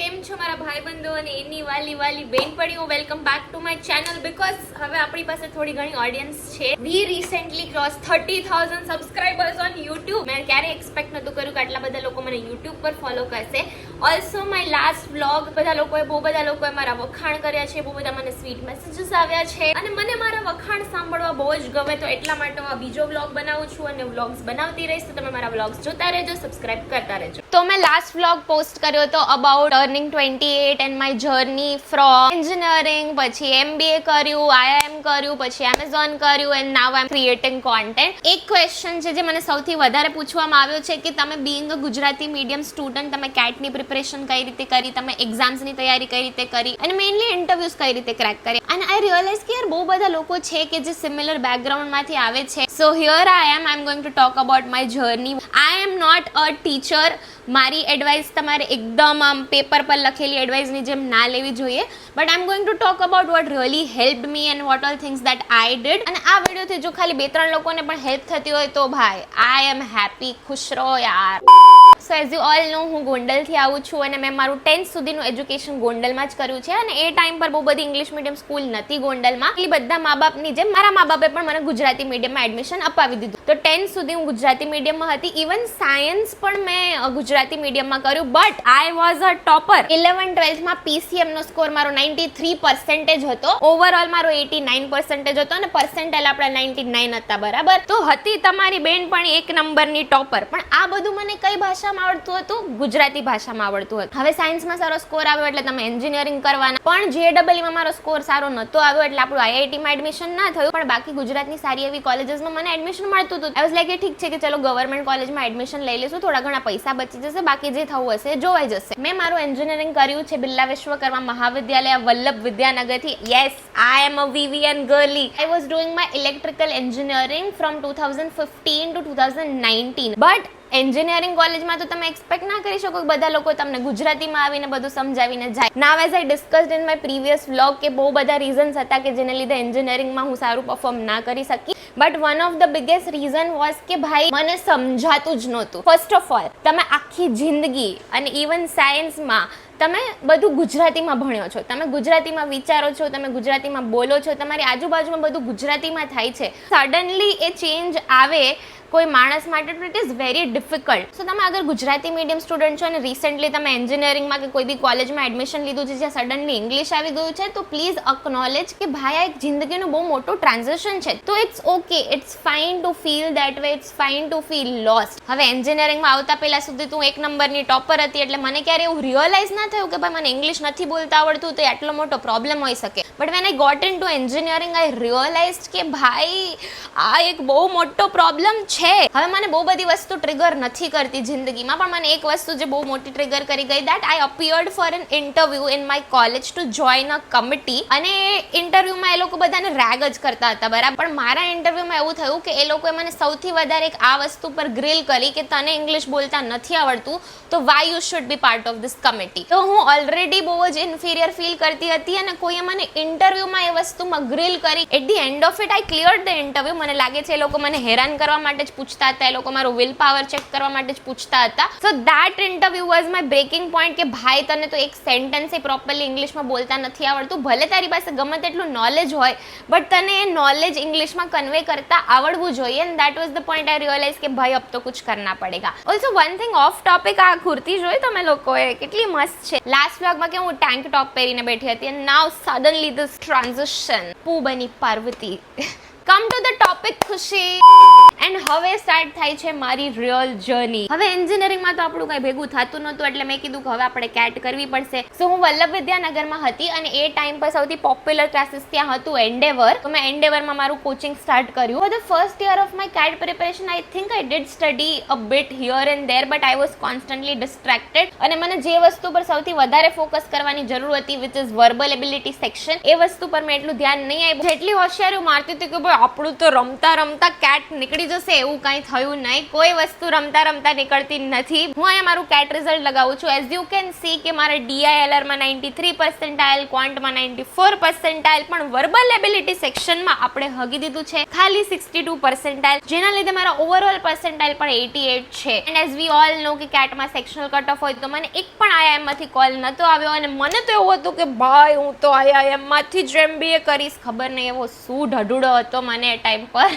કેમ છો મારા ભાઈબંધો અને એની વાલી બેનપણીઓ, welcome back to my channel. Because હવે આપણી પાસે થોડી ઘણી ઓડિયન્સ છે. We recently cross 30,000 subscribers on YouTube. મેં ક્યારે એક્સપેક્ટ નહોતું કર્યું કે આટલા બધા લોકો મને YouTube પર ફોલો કરશે. ઓલ્સો માય લાસ્ટ વ્લોગ બહુ બધા લોકોએ મારા વખાણ કર્યા છે, બહુ બધા મને સ્વીટ મેસેજીસ આવ્યા છે અને મને મારા વખાણ સાંભળવા બહુ જ ગમે. તો એટલા માટે હું આ બીજો વ્લોગ બનાવું છું અને વ્લોગ્સ બનાવતી રહીશ. તો તમે મારા વ્લોગ્સ જોતા રહેજો, સબસ્ક્રાઇબ કરતા રહેજો. તો મેં લાસ્ટ વ્લોગ પોસ્ટ કર્યો હતો about turning 28 and my journey from engineering, પછી MBA કર્યું, IIM કર્યું, પછી Amazon કર્યું and now I am creating content. એક ક્વેશ્ચન છે જે મને સૌથી વધારે પૂછવામાં આવ્યો છે કે તમે બીઇંગ અ ગુજરાતી મીડિયમ સ્ટુડન્ટ, તમે કેટની પ્રિપરેશન કઈ રીતે કરી, તમે એક્ઝામ્સની તૈયારી કઈ રીતે કરી અને મેઇનલી ઇન્ટરવ્યુઝ કઈ રીતે ક્રેક કરી. અને આઈ રિયલાઇઝ કે યાર બહુ બધા લોકો છે કે જે સિમિલર બેકગ્રાઉન્ડમાંથી આવે છે. So here I am going to talk about my journey. I am not a teacher. મારી એડવાઇસ તમારે એકદમ આમ પેપર પર લખેલી એડવાઇસની જેમ ના લેવી જોઈએ. But I am going to talk about vote really હેલ્પ્ડ me and what all things that I did. અને આ વિડીયોથી જો ખાલી 2-3 લોકોને પણ હેલ્પ થતી હોય તો ભાઈ આઈ એમ હેપી. ખુશ રહો યાર. સો એઝ યુ ઓલ નો, હું ગોંડલથી આવું છું અને મેં મારું 10th સુધીનું એજ્યુકેશન ગોંડલમાં જ કર્યું છે. અને એ ટાઈમ પર બહુ બધી ઇંગ્લિશ મીડિયમ સ્કૂલ નથી ગોંડલમાં. એટલે બધા મા બાપની જેમ મારા મા બાપે પણ મને ગુજરાતી મીડિયમમાં એડમિશન અપાવી દીધું. તો 10th સુધી હું ગુજરાતી મીડિયમમાં હતી. ઇવન સાયન્સ પણ મેં ગુજરાતી મીડિયમમાં કર્યું. But I was a topper. 11th-12thમાં PCM નો સ્કોર મારો 93% હતો. ઓવરઓલ મારો 89% હતો અને પર્સન્ટેજ આપણા 99 હતા. બરાબર. તો હતી તમારી બેન પણ એક નંબરની ટોપર. પણ આ બધું મને કઈ ભાષામાં આવડતું હતું? ગુજરાતી ભાષામાં આવડતું હતું. હવે સાયન્સમાં સારો સ્કોર આવ્યો એટલે તમે એન્જિનિયરિંગ કરવાના. પણ JEE માં મારો સ્કોર સારો નતો આવ્યો એટલે આપણું IIT માં એડમિશન ના થયું. પણ બાકી ગુજરાતની સારી એવી કોલેજીસમાં મને એડમિશન મળતું હતું. આઈ વોઝ લાઈક ઠીક છે કે ચલો ગવર્મેન્ટ કોલેજમાં એડમિશન લઈ લઈશું, થોડા ઘણા પૈસા બચી જશે, બાકી જે થવું હશે જોવાઈ જશે. મેં મારું એન્જિનિયરિંગ કર્યું છે બિરલા વિશ્વકર્મા મહાવિદ્યાલય વલ્લભ વિદ્યાનગરથી. Yes, I am a VVN girly. I was doing my electrical engineering from 2015 to 2019. But engineering કોલેજમાં તો તમે એક્સપેક્ટ ના કરી શકો કે બધા લોકો તમને ગુજરાતીમાં આવીને બધું સમજાવીને જાય. Now as I discussed in my previous vlog કે બહુ બધા રીઝન્સ હતા કે જેને લીધે એન્જિનિયરિંગમાં હું સારું પરફોર્મ ના કરી શકી. But one of the biggest reason was કે ભાઈ મને સમજાતું જ નહોતું. ફર્સ્ટ ઓફ ઓલ, તમે આખી જિંદગી અને ઇવન સાયન્સમાં તમે બધું ગુજરાતીમાં ભણ્યો છો, તમે ગુજરાતીમાં વિચારો છો, તમે ગુજરાતીમાં બોલો છો, તમારી આજુબાજુમાં બધું ગુજરાતીમાં થાય છે. સડનલી એ ચેન્જ આવે કોઈ માણસ માટે તો ઇટ ઇઝ વેરી ડિફિકલ્ટ. સો તમે અગર ગુજરાતી મીડિયમ સ્ટુડન્ટ છો અને રિસેન્ટલી તમે એન્જિનિયરિંગમાં કે કોઈ બી કોલેજમાં એડમિશન લીધું છે જ્યાં સડનલી ઇંગ્લિશ આવી ગયું છે, તો પ્લીઝ અકનોલેજ કે ભાઈ આ એક જિંદગીનું બહુ મોટું ટ્રાન્ઝિશન છે. તો it's okay, it's fine to feel that way, it's fine to feel lost. હવે એન્જિનિયરિંગમાં આવતા પહેલા સુધી તું એક નંબરની ટોપર હતી એટલે મને ક્યારે એવું રિયલાઇઝ ના થયું કે ભાઈ મને ઇંગ્લિશ નથી બોલતા આવડતું તો આટલો મોટો પ્રોબ્લેમ હોઈ શકે. But when I got into engineering I realise કે ભાઈ આ એક બહુ મોટો પ્રોબ્લેમ છે. હવે મને બહુ બધી વસ્તુ ટ્રિગર નથી કરતી જિંદગીમાં, પણ મને એક વસ્તુ જે બહુ મોટી ટ્રિગર કરી ગઈ, that I appeared for an interview in my college to join a committee. અને ઇન્ટરવ્યુમાં એ લોકો બધાને રેગ જ કરતા હતા. બરાબર. પણ મારા ઇન્ટરવ્યુમાં એવું થયું કે એ લોકોએ મને સૌથી વધારે એક આ વસ્તુ પર ગ્રીલ કરી કે તને ઇંગ્લિશ બોલતા નથી આવડતું તો why you should be part of this committee. તો હું ઓલરેડી બહુ જ ઇન્ફિરિયર ફીલ કરતી હતી અને કોઈએ મને ઇન્ટરવ્યુમાં એ વસ્તુમાં ગ્રીલ કરી. At the end of it I cleared the interview. મને લાગે છે એ લોકો મને હેરાન કરવા માટે જ પૂછતા હતા, એ લોકો મારો વિલ પાવર ચેક કરવા માટે જ પૂછતા હતા. So that interview was my breaking point કે ભાઈ તને તો એક સેન્ટેન્સ એ પ્રોપરલી ઇંગ્લિશમાં બોલતા નથી આવડતું. ભલે તારી પાસે ગમે તેટલું નોલેજ હોય બટ તને એ નોલેજ ઇંગ્લિશમાં કન્વે કરતા આવડવું જોઈએ. And that was the point I realise કે ભાઈ અબ તો કુછ કરના પડેગા. Also one thing off topic, આ કુર્તી જોઈ તમે લોકોએ કેટલી મસ્ત છે. લાસ્ટ વ્લોગમાં કે હું ટેન્ક ટોપ પહેરીને બેઠી હતી અને નાવ સડનલી ધીસ ટ્રાન્ઝિશન પુ બની પાર્વતી. કમ ટુ ધ ટોપિક ખુશી. એન્ડ હવે સ્ટાર્ટ થાય છે મારી રિયલ જર્ની. હવે એન્જિનિયરિંગમાં તો આપણું કંઈ ભેગું થતું નહોતું એટલે મેં કીધું કે હવે આપણે કેટ કરવી પડશે. સો હું વલ્લભ વિદ્યાનગરમાં હતી અને એ ટાઈમ પર સૌથી પોપ્યુલર ક્લાસીસ ત્યાં હતું એન્ડેવર. તો મેં એન્ડેવરમાં મારું કોચિંગ સ્ટાર્ટ કર્યું. For the first year of my cat preparation I think I did study a bit here and there but I was constantly ડિસ્ટ્રેક્ટેડ. અને મને જે વસ્તુ પર સૌથી વધારે ફોકસ કરવાની જરૂર હતી which is verbal ability section, એ વસ્તુ પર મેં એટલું ધ્યાન નહીં આપ્યું. જેટલી હોશિયારી મારતી હતી કે ભાઈ આપણું તો રમતા રમતા કેટ નીકળી જશે એવું કાંઈ થયું નહીં. કોઈ વસ્તુ રમતા રમતા નીકળતી નથી. હું અહીંયા મારું કેટ રિઝલ્ટ લગાવું છું. એઝ યુ કેન સી કે મારા DILR માં 93 પર્સન્ટાઇલ, ક્વોન્ટમાં 94 પર્સન્ટાઇલ, પણ વર્બલ એબિલિટી સેક્શનમાં આપણે હગી દીધું છે ખાલી 62 પર્સન્ટાઇલ, જેના લીધે મારા ઓવરઓલ પર્સન્ટાઇલ પણ 88 છે. And as we all know કે કેટમાં સેક્શનલ કટ ઓફ હોય તો મને એક પણ IIM માંથી કોલ નતો આવ્યો, અને મને તો એવું હતું કે ભાઈ હું તો IIM માંથી જ MBA કરીશ. ખબર નહીં એવો શું ઢઢુડો હતો મને એ ટાઈમ પર.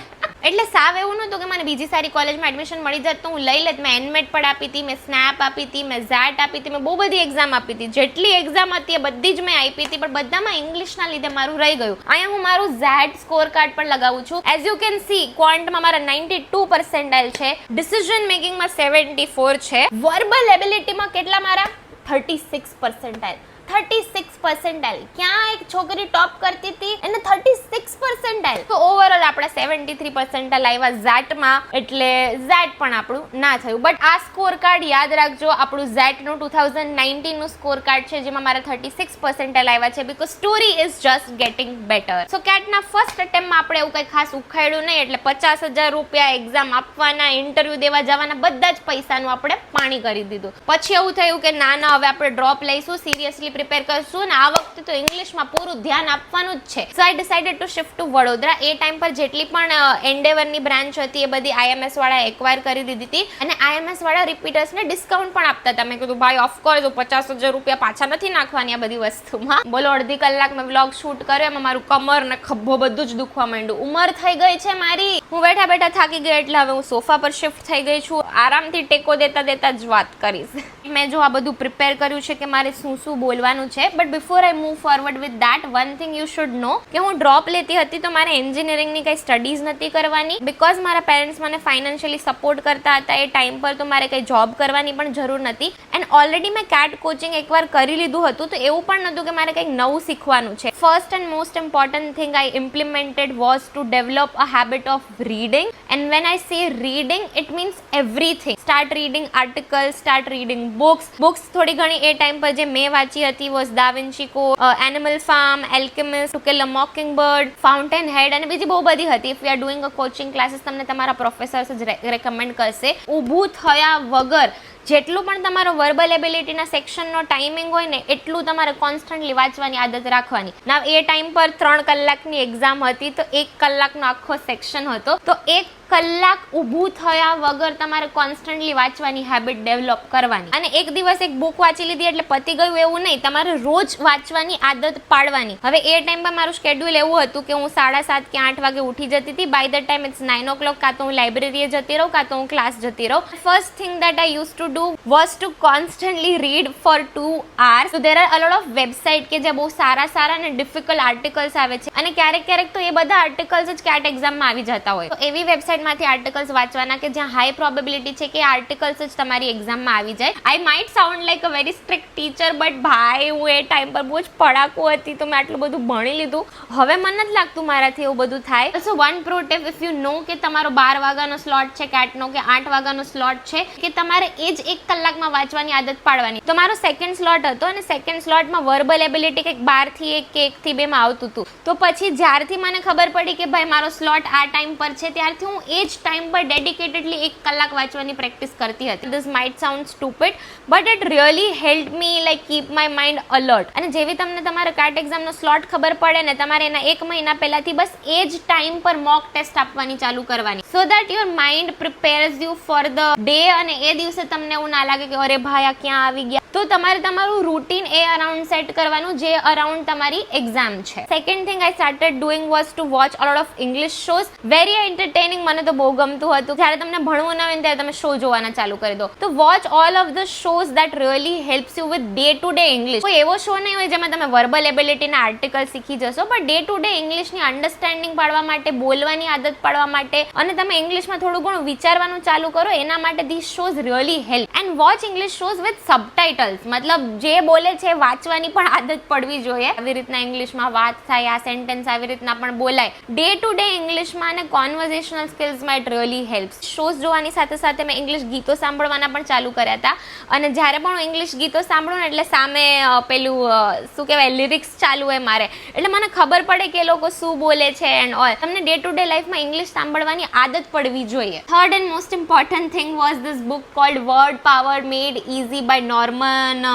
એટલે સાવ એવું નહોતું કે મને બીજી સારી કોલેજમાં એડમિશન મળી જત તો હું લઈ લેત. મેં NMET પણ આપી હતી, મેં સ્નેપ આપી હતી, મેં ZAT આપી હતી, મેં બહુ બધી એક્ઝામ આપી હતી. જેટલી એક્ઝામ હતી એ બધી જ મેં આપી હતી, પણ બધામાં ઇંગ્લિશના લીધે મારું રહી ગયું. અહીંયા હું મારું ZAT સ્કોર કાર્ડ પણ લગાવું છું. એઝ યુ કેન સી ક્વોન્ટમાં મારા 92 પર્સન્ટાઇલ છે, ડિસિઝન મેકિંગમાં 74 છે, વર્બલ એબિલિટીમાં કેટલા મારા 36 પર્સન્ટાઇલ. 36 પર્સન્ટાઇલ. ક્યાં એક છોકરી ટોપ કરતી હતી એને 36 પર્સન્ટાઇલ. તો ઓવરઓલ આપણે 73 પર્સન્ટાઇલ આવ્યા ZATમાં, એટલે ZAT પણ આપણું ના થયું. બટ આ સ્કોર કાર્ડ યાદ રાખજો, આપણું ZATનું 2019 નું સ્કોર કાર્ડ છે જેમાં મારા 36 પર્સન્ટાઇલ આવ્યા છે, because story is just getting better. So કેટના ફર્સ્ટ અટેમ્પમાં આપણે એવું કંઈ ખાસ ઉખાડ્યું નહીં, એટલે 50,000 રૂપિયા એક્ઝામ આપવાના, ઇન્ટરવ્યુ દેવા જવાના, બધા જ પૈસાનું આપણે પાણી કરી દીધું. પછી એવું થયું કે ના હવે આપણે ડ્રોપ લઈશું, સિરિયસલી પ્રિપેર કરશું, અને આ વખતે તો ઇંગ્લિશમાં પૂરું ધ્યાન આપવાનું જ છે. So I decided to shift to Vadodara. એ ટાઈમ પર જેટલી પણ એન્ડેવરની બ્રાન્ચ હતી એ બધી IMS વાળા એક્વાયર કરી દીધી હતી, અને IMS વાળા રિપીટર્સને ડિસ્કાઉન્ટ પણ આપતા હતા. મેં કીધું ભાઈ ઓફકોર્સ 50,000 રૂપિયા પાછા નથી નાખવાની આ બધી વસ્તુમાં. બોલો, અડધી કલાક મેં વ્લોગ શૂટ કર્યો, એમાં મારું કમર ને ખભો બધું જ દુખવા માંડ્યું. ઉંમર થઈ ગઈ છે મારી, હું બેઠા બેઠા થાકી ગઈ, એટલે હવે હું સોફા પર શિફ્ટ થઈ ગઈ છું. આરામથી ટેકો દેતા દેતા જ વાત કરીશ. મેં જો આ બધું પ્રિપેર કર્યું છે કે મારે શું શું બોલવાનું છે, but before I move forward with that, one thing you should નો કે હું ડ્રોપ લેતી હતી તો મારે એન્જિનિયરિંગની કંઈ સ્ટડીઝ નથી કરવાની, બિકોઝ મારા પેરેન્ટ્સ મને ફાઇનાન્શિયલી સપોર્ટ કરતા હતા એ ટાઈમ પર, તો મારે કંઈ જોબ કરવાની પણ જરૂર નથી. એન્ડ ઓલરેડી મેં કેટ કોચિંગ એકવાર કરી લીધું હતું, તો એવું પણ નહોતું કે મારે કંઈક નવું શીખવાનું છે. First and most important thing I implemented was to develop a habit of reading. And when I say reading, it means everything. Start reading articles, start reading books થોડી ઘણી એ ટાઈમ પર જે મેં વાંચી હતી was Da Vinci Code, Animal Farm, Alchemist, To Kill a Mockingbird, Fountainhead, અને બીજી બહુ બધી હતી. If you are doing a coaching classes, તમને તમારા પ્રોફેસર્સ જ રેકમેન્ડ કરશે. ઊભું થયા વગર જેટલું પણ તમારો વર્બલ એબિલિટીના સેક્શનનો ટાઈમિંગ હોય ને એટલું તમારે કોન્સ્ટન્ટલી વાંચવાની આદત રાખવાની. ના એ ટાઈમ પર 3 કલાકની એક્ઝામ હતી, તો 1 કલાકનો આખો સેક્શન હતો, તો 1 કલાક ઊભું થયા વગર તમારે કોન્સ્ટન્ટલી વાંચવાની હેબિટ ડેવલપ કરવાની. અને એક દિવસ એક બુક વાંચી લીધી એટલે પતી ગયું એવું નહીં, તમારે રોજ વાંચવાની આદત પાડવાની. હવે એ ટાઈમ પર મારું શેડ્યુલ એવું હતું કે હું 7:30 કે 8 વાગે ઉઠી જતી હતી. By the time it's 9 o'clock કાં તો હું લાઇબ્રેરીએ જતી રહું, કાં તો હું ક્લાસ જતી રહું. First thing that I use two do was to constantly read for 2 hours. So there are a lot of website કે જે બહુ સારા અને ડિફિકલ્ટ આર્ટિકલ્સ આવે છે, અને ક્યારેક તો એ બધા આર્ટિકલ્સ જ કેટ એક્ઝામમાં આવી જતા હોય. તો એવી વેબસાઇટમાંથી આર્ટિકલ્સ વાંચવાના કે જ્યાં હાઈ પ્રોબેબિલિટી છે કે આર્ટિકલ્સ જ તમારી એક્ઝામમાં આવી જાય. I might sound like a very strict teacher, but ભાઈ હું એ ટાઈમ પર બહુ જ પડાકુ હતી, તો મેં આટલું બધું ભણી લીધું. હવે મને નથી લાગતું મારાથી એવું બધું થાય. So one pro tip, if you know કે તમારો 12 વાગ્યાનો સ્લોટ છે કેટનો કે 8 વાગ્યાનો સ્લોટ છે, કે તમારે એ જ 1 કલાકમાં વાંચવાની આદત પાડવાની. તો મારો સેકન્ડ સ્લોટ હતો, અને સેકન્ડ સ્લોટમાં વર્બલ એબિલિટી કંઈક 12 થી 1 કે 1 થી 2 માં આવતું હતું. તો પછી જ્યારથી મને ખબર પડી કે ભાઈ મારો સ્લોટ આ ટાઈમ પર છે, ત્યારથી હું એ જ ટાઈમ પર ડેડિકેટેડલી 1 કલાક વાંચવાની પ્રેક્ટિસ કરતી હતી. This might sound stupid, but it really help me like keep my mind alert. અને જેવી તમને તમારા કેટ એક્ઝામનો સ્લોટ ખબર પડે ને, તમારે એના 1 મહિના પહેલાથી બસ એ જ ટાઈમ પર મોક ટેસ્ટ આપવાની ચાલુ કરવાની, so that your mind prepares you for the day. અને એ દિવસે તમને એવું ના લાગે કે અરે ભાઈ આ ક્યાં આવી ગયા. તો તમારે તમારું રૂટીન એ અરાઉન્ડ સેટ કરવાનું જે અરાઉન્ડ તમારી એક્ઝામ છે. Second thing I started doing was two watch a lot of English shows. Very entertaining, મને તો બહુ ગમતું હતું. જ્યારે તમને ભણવું ના હોય ને ત્યારે તમે શો જોવાના ચાલુ કરી દો. તો watch all of the shows that really helps you with day to day English. કોઈ એવો શો નહીં હોય જેમાં તમે વર્બલ એબિલિટીના આર્ટિકલ શીખી જશો, પણ ડે ટુ ડે ઇંગ્લિશની અન્ડરસ્ટેન્ડિંગ પાડવા માટે, બોલવાની આદત પાડવા માટે, અને તમે ઇંગ્લિશમાં થોડું ઘણું વિચારવાનું ચાલુ કરો, એના માટે this shows really help. And watch English shows with subtitles. Itself, મતલબ જે બોલે છે વાંચવાની પણ આદત પડવી જોઈએ. આવી રીતના ઇંગ્લિશમાં વાત થાય, આ સેન્ટેન્સ આવી રીતના પણ બોલાય. ડે ટુ ડે ઇંગ્લિશમાં અને કોન્વર્ઝેશનલ સ્કિલ્સમાં ઇટ રિયલી હેલ્પ્સ. શોઝ જોવાની સાથે સાથે મેં ઇંગ્લિશ ગીતો સાંભળવાના પણ ચાલુ કર્યા હતા, અને જ્યારે પણ હું ઇંગ્લિશ ગીતો સાંભળું ને એટલે સામે પેલું શું કહેવાય લિરિક્સ ચાલુ હોય મારે, એટલે મને ખબર પડે કે એ લોકો શું બોલે છે એન્ડ ઓલ. તમને ડે ટુ ડે લાઈફમાં ઇંગ્લિશ સાંભળવાની આદત પડવી જોઈએ. Third and most important thing was this book called word power made easy by Norman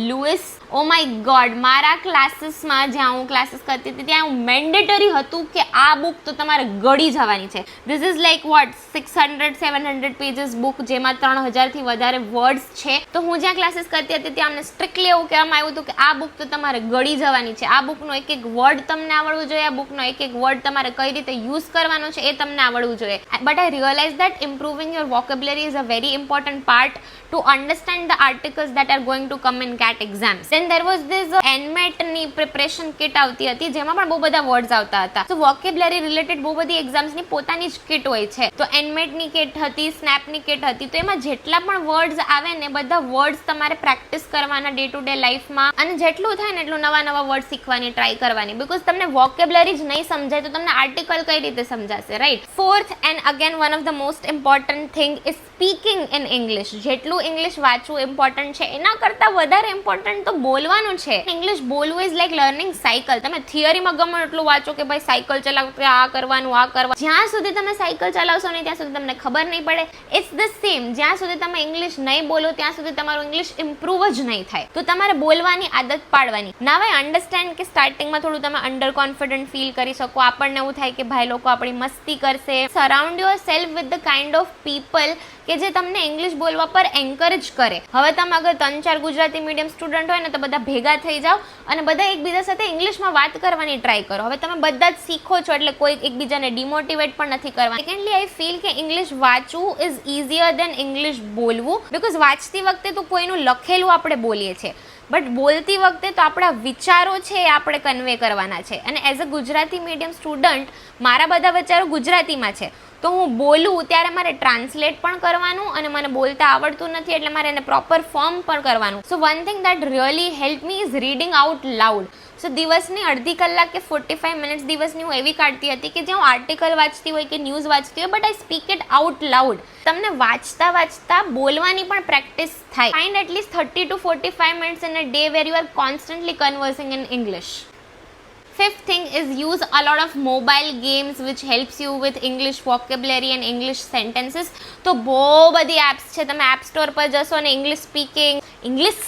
Lewis. Oh my God, મારા ક્લાસીસમાં જ્યાં હું ક્લાસીસ કરતી હતી ત્યાં મેન્ડેટરી હતું કે આ બુક તો તમારે ગળી જવાની છે. This is like what 600-700 pages book, જેમાં 3000થી વધારે વર્ડ્સ છે. તો હું જ્યાં ક્લાસીસ કરતી હતી ત્યાં અમને સ્ટ્રિક્ટલી એવું કહેવામાં આવ્યું હતું કે આ બુક તો તમારે ગળી જવાની છે. આ બુકનો એક એક વર્ડ તમને આવડવું જોઈએ, આ બુકનો એક એક વર્ડ તમારે કઈ રીતે યુઝ કરવાનો છે એ તમને આવડવું જોઈએ. But I realise that improving your vocabulary is a very important part to understand the articles that are going to come in CAT exams. Then there was this NMAT ની preparation kit આવતી હતી, જેમાં પણ બહુ બધા words આવતા હતા. તો vocabulary related બહુ બધી exams ની પોતાની જ kit હોય છે. તો NMAT ની kit હતી, SNAP ની kit હતી. તો એમાં જેટલા પણ words આવે ને બધા words તમારે practice કરવાના ડે ટુ ડે લાઈફમાં, અને જેટલું થાય ને એટલું નવા નવા વર્ડ શીખવાની ટ્રાય કરવાની. બીકોઝ તમને vocabulary જ નહીં સમજાય તો તમને આર્ટિકલ કઈ રીતે સમજાશે, right? Fourth and again one of the most important thing is speaking in English. જેટલું ઇંગ્લિશ વાંચવું ઇમ્પોર્ટન્ટ છે એના કરતાં વધારે ઇમ્પોર્ટન્ટ તો બોલવાનું છે. ઇંગ્લિશ બોલવું ઇઝ લાઈક લર્નિંગ સાયકલ. તમે થિયરીમાં ગમે એટલું વાંચો કે ભાઈ સાયકલ ચલાવવું, આ કરવાનું, આ કરવાનું, જ્યાં સુધી તમે સાયકલ ચલાવશો નહીં ત્યાં સુધી તમને ખબર નહીં પડે. ઇટ્સ ધ સેમ, જ્યાં સુધી તમે ઇંગ્લિશ નહીં બોલો ત્યાં સુધી તમારું ઇંગ્લિશ ઇમ્પ્રૂવ જ નહીં થાય. તો તમારે બોલવાની આદત પાડવાની. નાવ આઈ અન્ડરસ્ટેન્ડ કે સ્ટાર્ટિંગમાં થોડું તમે અંડર કોન્ફિડન્ટ ફીલ કરી શકો, આપણને એવું થાય કે ભાઈ લોકો આપણી મસ્તી કરશે. Surround your self with the kind of people કે જે તમને ઇંગ્લિશ બોલવા પર એન્કરેજ કરે. હવે તમે અગર 3-4 ગુજરાતી મીડિયમ સ્ટુડન્ટ હોય ને તો બધા ભેગા થઈ જાઓ અને બધા એકબીજા સાથે ઇંગ્લિશમાં વાત કરવાની ટ્રાય કરો. હવે તમે બધા જ શીખો છો એટલે કોઈ એકબીજાને ડિમોટિવેટ પણ નથી કરવાનું. સેકન્ડલી આઈ ફીલ કે ઇંગ્લિશ વાંચવું ઇઝ ઇઝીયર દેન ઇંગ્લિશ બોલવું. બીકોઝ વાંચતી વખતે તો કોઈનું લખેલું આપણે બોલીએ છીએ, બટ બોલતી વખતે તો આપણા વિચારો છે એ આપણે કન્વે કરવાના છે. અને as a Gujarati medium student મારા બધા વિચારો ગુજરાતીમાં છે, તો હું બોલું ત્યારે મારે ટ્રાન્સલેટ પણ કરવાનું, અને મને બોલતા આવડતું નથી એટલે મારે એને પ્રોપર ફોર્મ પણ કરવાનું. So one thing that really help me is reading out loud. So દિવસની અડધી કલાક કે 45 મિનિટ્સ દિવસની હું એવી કાઢતી હતી કે જ્યાં હું આર્ટિકલ વાંચતી હોય કે ન્યૂઝ વાંચતી હોય, but I speak it out loud. તમને વાંચતા વાંચતા બોલવાની પણ પ્રેક્ટિસ થાય. Find at least 30 to 45 minutes in a day where you are constantly conversing in English. Fifth thing is use a lot of mobile games which helps you with English vocabulary and English sentences. તો બહુ બધી apps છે, તમે app store પર જશો અને English speaking, English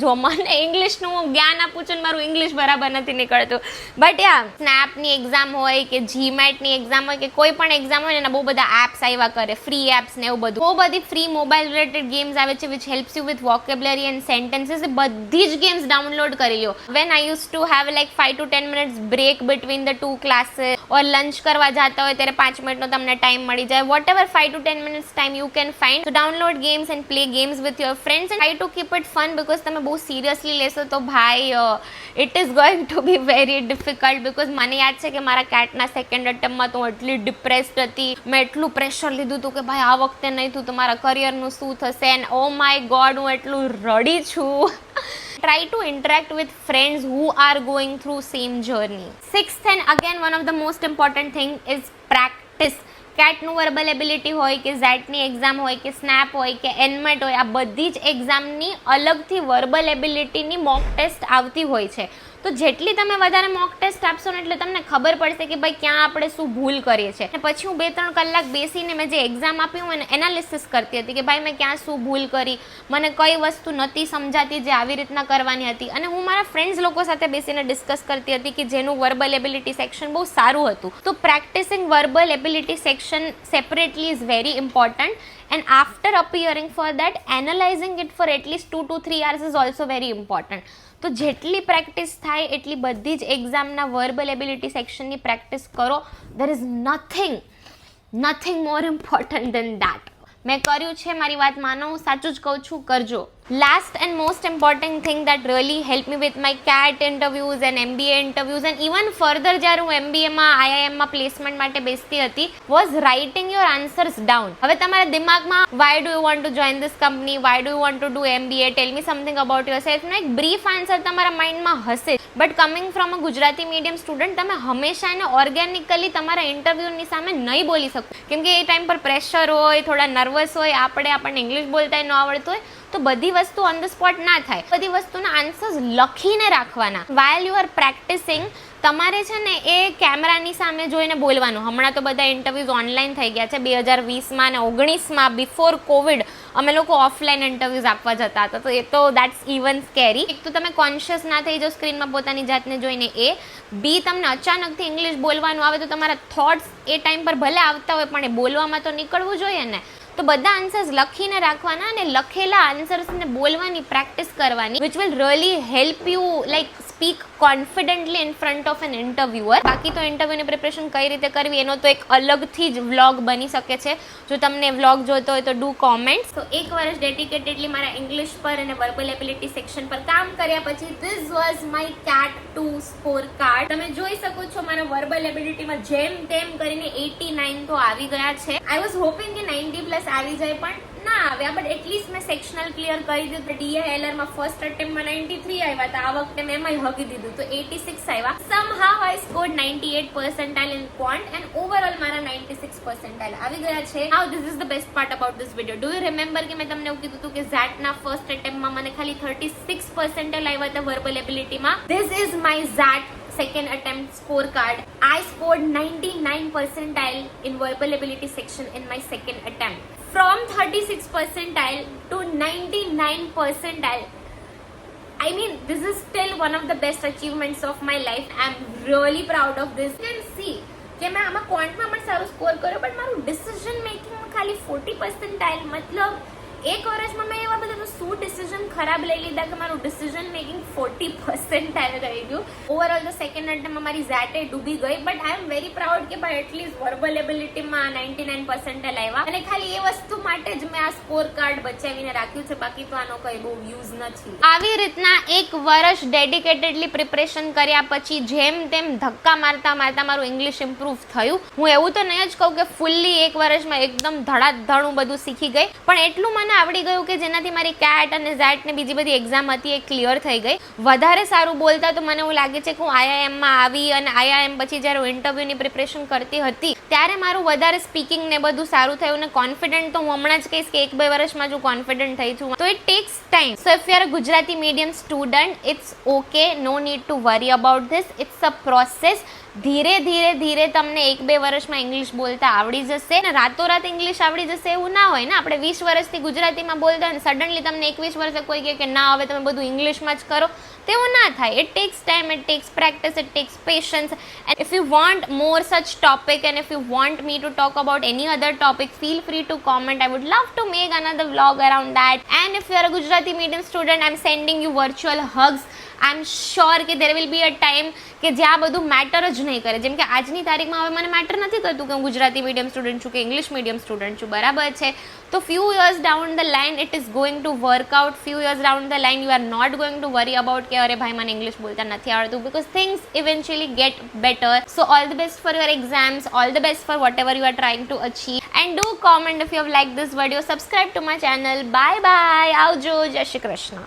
જો મને ઇંગ્લિશનું હું જ્ઞાન આપું છું ને મારું ઇંગ્લિશ બરાબર નથી નીકળતું, બટ યા સ્નેપની એક્ઝામ હોય કે જીમેટની એક્ઝામ હોય કે કોઈ પણ એક્ઝામ હોય ને એના બહુ બધા એપ્સ આવ્યા કરે, ફ્રી એપ્સ ને એવું બધું. બહુ બધી ફ્રી મોબાઈલ રિલેટેડ ગેમ્સ આવે છે which helps you with vocabulary and sentences. એ બધી જ ગેમ્સ ડાઉનલોડ કરી લો. When I use to have like 5 to 10 minutes break between the 2 classes, or lunch કરવા જતા હોય ત્યારે 5 મિનિટનો તમને ટાઈમ મળી જાય. Whatever 5 to 10 minutes time you can find. તો download games and play games with your friends and try to keep it fun. Because તમે બહુ સિરિયસલી લેશો તો ભાઈ it is going to be very difficult. Because મને યાદ છે કે મારા કેટના સેકન્ડ અટેમ્પમાં તો હું એટલી ડિપ્રેસ્ડ હતી, મેં એટલું પ્રેશર લીધું હતું કે ભાઈ આ વખતે નહીં થયું તો મારા કરિયરનું શું થશે, એન્ડ ઓ માય ગોડ હું એટલું રડી છું. Try to interact with friends who are going through same journey. Sixth and again one of the most important thing is practice. કેટનું વર્બલ એબિલિટી હોય કે ઝેટની એક્ઝામ હોય કે સ્નેપ હોય કે એનમેટ હોય, આ બધી જ એક્ઝામની અલગથી વર્બલ એબિલિટીની મોક ટેસ્ટ આવતી હોય છે. તો જેટલી તમે વધારે મોક ટેસ્ટ આપશો ને એટલે તમને ખબર પડશે કે ભાઈ ક્યાં આપણે શું ભૂલ કરીએ છીએ. અને પછી હું 2-3 કલાક બેસીને મેં જે એક્ઝામ આપી હું એને એનાલિસિસ કરતી હતી કે ભાઈ મેં ક્યાં શું ભૂલ કરી, મને કઈ વસ્તુ નહોતી સમજાતી જે આવી રીતના કરવાની હતી. અને હું મારા ફ્રેન્ડ્સ લોકો સાથે બેસીને ડિસ્કસ કરતી હતી કે જેનું વર્બલ એબિલિટી સેક્શન બહુ સારું હતું. તો practising verbal ability section separately is very important. And after appearing for that, analyzing it for at least 2 to 3 hours is also very important. તો જેટલી પ્રેક્ટિસ થાય એટલી બધી જ એક્ઝામના વર્બલ એબિલિટી સેક્શનની પ્રેક્ટિસ કરો. there is nothing more important than that. મેં કર્યું છે, મારી વાત માનો, હું સાચું જ કહું છું, કરજો. Last and most important thing that really helped me with my CAT interviews and MBA interviews and even further જ્યારે હું MBA માં IIM માં પ્લેસમેન્ટ માટે બેસતી હતી was writing your answers down. હવે તમારા દિમાગમાં why do you want to join this company, why do you want to do MBA, tell me something about yourself, નો એક brief answer તમારા માઇન્ડમાં હશે. But coming from a Gujarati medium student તમે હંમેશા એને organically તમારા ઇન્ટરવ્યુની સામે નહીં બોલી શકો, કેમ કે એ ટાઈમ પર પ્રેશર હોય, થોડા નર્વસ હોય, આપણને ઇંગ્લિશ બોલતા ન આવડતું હોય, તો બધી વસ્તુ ઓન ધ સ્પોટ ના થાય. બધી વસ્તુના આન્સર્સ લખીને રાખવાના. વાઇલ યુ આર પ્રેક્ટિસિંગ તમારે છે ને એ કેમેરાની સામે જોઈને બોલવાનું. હમણાં તો બધા ઇન્ટરવ્યૂઝ ઓનલાઈન થઈ ગયા છે. 2020માં અને 19માં બિફોર કોવિડ અમે લોકો ઓફલાઈન ઇન્ટરવ્યૂઝ આપવા જતા હતા, તો એ તો દેટ્સ ઇવન સ્કેરી. એક તો તમે કોન્શિયસ ના થઈ જાઓ સ્ક્રીનમાં પોતાની જાતને જોઈને, એ બી તમને અચાનકથી ઇંગ્લિશ બોલવાનું આવે તો તમારા થોટ્સ એ ટાઈમ પર ભલે આવતા હોય પણ એ બોલવામાં તો નીકળવું જોઈએ ને. તો બધા આન્સર્સ લખીને રાખવાના અને લખેલા આન્સર્સને બોલવાની પ્રેક્ટિસ કરવાની, which will really help you like speak confidently in front of an interviewer. બાકી તો ઇન્ટરવ્યુની પ્રિપરેશન કઈ રીતે કરવી એનો તો એક અલગથી જ વ્લોગ બની શકે છે. જો તમને વ્લોગ જોતો હોય તો ડુ કોમેન્ટ. તો એક વર્ષ ડેડિકેટેડલી મારા ઇંગ્લિશ પર અને વર્બલ એબિલિટી સેક્શન પર કામ કર્યા પછી this was my CAT 2 score card. તમે જોઈ શકો છો મારા વર્બલ એબિલિટીમાં જેમ તેમ કરીને 89 તો આવી ગયા છે. આઈ વોઝ હોપિંગ કે 90+ આવી જાય પણ ના આવ્યા, બટ એટલીસ્ટ મેં સેક્શનલ ક્લિયર કરી દીધું. DALR માં ફર્સ્ટ અટેમ્પમાં 93 આવ્યા હતા, આ વખતે મેં એમાં હગી દીધું તો 86 આવ્યા. somehow I scored 98 percentile in quant and overall મારા 96 percentile આવી ગયા છે. Now this is the best part about this video. Do you remember કે મેં તમને એવું કીધું હતું કે ZAT ના ફર્સ્ટ અટેમ્પમાં મને ખાલી 36 percentile આવ્યા હતા verbal એબિલિટીમાં. This is my ZAT second attempt scorecard. I scored 99 percentile in verbal ability section in my second attempt. From 36 percentile to 99 percentile. I mean, this is still one of the best achievements of my life. I'm really proud of this. You can see કે મેં આમાં ક્વોન્ટમાં પણ સારું score કર્યો, but મારું decision મેકિંગમાં ખાલી 40 percentile. મતલબ એક વર્ષમાં મેં એવા બધા શું ડિસિઝન ખરાબ લઈ લીધા કે મારું ડિસિઝન મેકિંગ 40 percentile રહી ગયું. ઓવરઓલ તો સેકન્ડ અટેમ્પમાં મારી ZAT ડૂબી ગઈ, but I am very proud કે ભાઈ એટલીસ્ટ વર્બલ એબિલિટીમાં 99 percentile આવ્યા. અને ખાલી એ વસ્તુ માટે જ મેં આ સ્કોર કાર્ડ બચાવીને રાખ્યું છે, બાકી તો આનો કઈ બહુ યુઝ નથી. આવી રીતના એક વર્ષ ડેડિકેટેડલી પ્રિપરેશન કર્યા પછી જેમ તેમ ધક્કા મારતા મારતા મારું ઇંગ્લિશ ઇમ્પ્રૂવ થયું. હું એવું તો નહીં જ કહું કે ફૂલ્લી એક વર્ષમાં એકદમ ધડાધડ બધું શીખી ગઈ, પણ એટલું મને આવડી ગયું કે જેનાથી મારી CAT અને ZAT ને બીજી બધી એક્ઝામ હતી એ ક્લિયર થઈ ગઈ. વધારે સારું બોલતા તો મને એવું લાગે છે કે હું IIM માં આવી અને IIM પછી જ્યારે હું ઇન્ટરવ્યુની પ્રિપરેશન કરતી હતી ત્યારે મારું વધારે સ્પીકિંગ ને બધું સારું થયું ને કોન્ફિડન્ટ તો હું હમણાં જ કહીશ કે 1-2 વર્ષમાં જ હું કોન્ફિડન્ટ થઈ છું. તો it takes time. So if you are a Gujarati medium student, it's okay, no need to worry about this. It's a process. ધીરે ધીરે તમને 1-2 વર્ષમાં ઇંગ્લિશ બોલતા આવડી જશે ને રાતોરાત ઇંગ્લિશ આવડી જશે એવું ના હોય ને. આપણે 20 વર્ષથી ગુજરાતીમાં બોલતા હોય ને સડનલી તમને 21 વર્ષે કોઈ કહે કે ના હવે તમે બધું ઇંગ્લિશમાં જ કરો, તેવું ના થાય. It takes time, it takes practice, it takes patience. And if you want more such topic and if you want me to talk about any other topic, feel free to comment. I would love to make another vlog around that. And if you are a Gujarati medium student, I'm sending you virtual hugs. I'm sure કે there will be a time કે જ્યાં બધું matter જ નહીં કરે. જેમ કે આજની તારીખમાં હવે મને મેટર નથી કરતું કે હું ગુજરાતી મીડિયમ સ્ટુડન્ટ છું કે ઇંગ્લિશ મીડિયમ સ્ટુડન્ટ છું, બરાબર છે. તો few years down the line it is going to work out. Few years down the line you are not going to worry about કે અરે ભાઈ મને ઇંગ્લિશ બોલતા નથી આવડતું, because things eventually get better. So all the best for your exams, all the best for whatever you are trying to achieve, and do comment if you have liked this video. Subscribe to my channel. Bye bye. આવજો. જય શ્રી કૃષ્ણ.